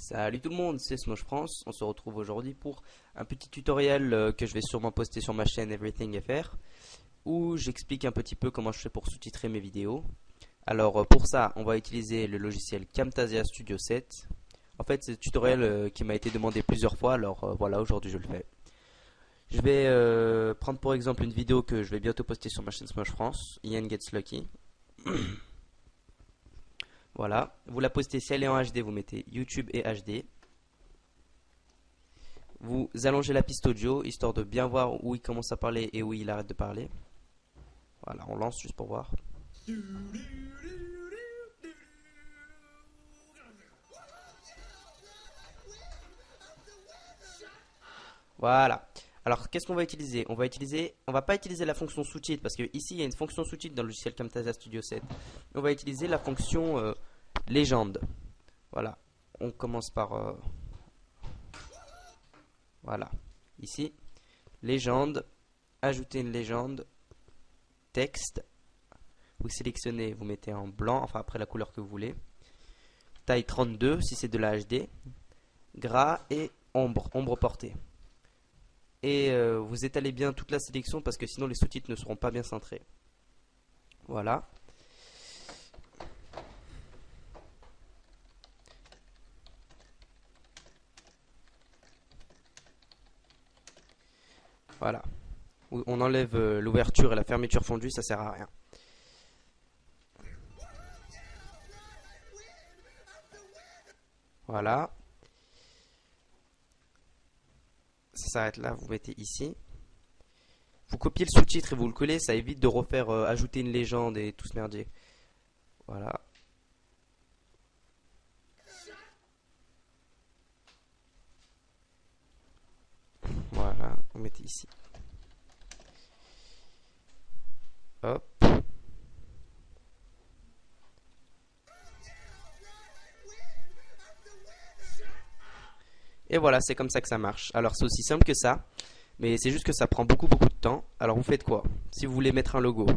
Salut tout le monde, c'est Smosh France. On se retrouve aujourd'hui pour un petit tutoriel que je vais sûrement poster sur ma chaîne Everything FR, où j'explique un petit peu comment je fais pour sous-titrer mes vidéos. Alors pour ça, on va utiliser le logiciel Camtasia Studio 7. En fait, c'est un tutoriel qui m'a été demandé plusieurs fois, alors voilà, aujourd'hui je le fais. Je vais prendre pour exemple une vidéo que je vais bientôt poster sur ma chaîne Smosh France, Ian Gets Lucky. Voilà, vous la postez si elle est en HD, vous mettez YouTube et HD. Vous allongez la piste audio, histoire de bien voir où il commence à parler et où il arrête de parler. Voilà, on lance juste pour voir. Voilà. Alors, qu'est-ce qu'on va utiliser? On va pas utiliser la fonction sous-titre, parce que ici, il y a une fonction sous-titre dans le logiciel Camtasia Studio 7. On va utiliser la fonction légende. Voilà. On commence par... voilà. Ici, légende. Ajouter une légende. Texte. Vous sélectionnez, vous mettez en blanc, enfin après la couleur que vous voulez. Taille 32, si c'est de la HD. Gras et ombre portée. Et vous étalez bien toute la sélection parce que sinon les sous-titres ne seront pas bien centrés. Voilà. Voilà. On enlève l'ouverture et la fermeture fondue, ça sert à rien. Voilà. Ça s'arrête là, vous mettez ici. Vous copiez le sous-titre et vous le collez, ça évite de refaire ajouter une légende et tout ce merdier. Voilà. Voilà, vous mettez ici. Hop. Et voilà, c'est comme ça que ça marche. Alors c'est aussi simple que ça, mais c'est juste que ça prend beaucoup de temps. Alors vous faites quoi? Si vous voulez mettre un logo,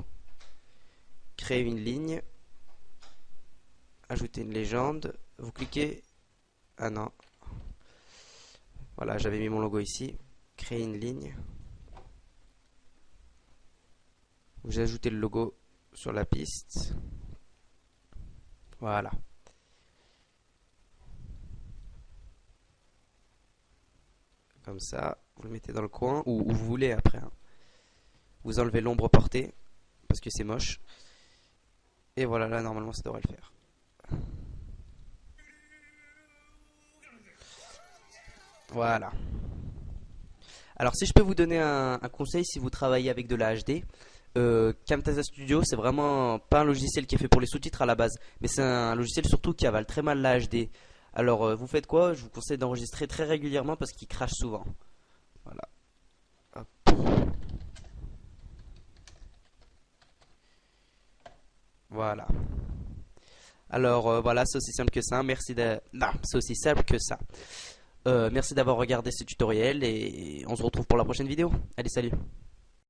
créer une ligne, ajouter une légende, vous cliquez... Ah non. Voilà, j'avais mis mon logo ici. Créer une ligne. Vous ajoutez le logo sur la piste. Voilà. Comme ça, vous le mettez dans le coin ou où vous voulez après. Hein. Vous enlevez l'ombre portée parce que c'est moche. Et voilà, là normalement ça devrait le faire. Voilà. Alors si je peux vous donner un conseil si vous travaillez avec de la HD, Camtasia Studio c'est vraiment pas un logiciel qui est fait pour les sous-titres à la base, mais c'est un logiciel surtout qui avale très mal la HD. Alors vous faites quoi? Je vous conseille d'enregistrer très régulièrement parce qu'il crache souvent. Voilà. Hop. Voilà. Alors voilà, c'est aussi simple que ça. Merci de... Non, c'est aussi simple que ça. Merci d'avoir regardé ce tutoriel et on se retrouve pour la prochaine vidéo. Allez, salut.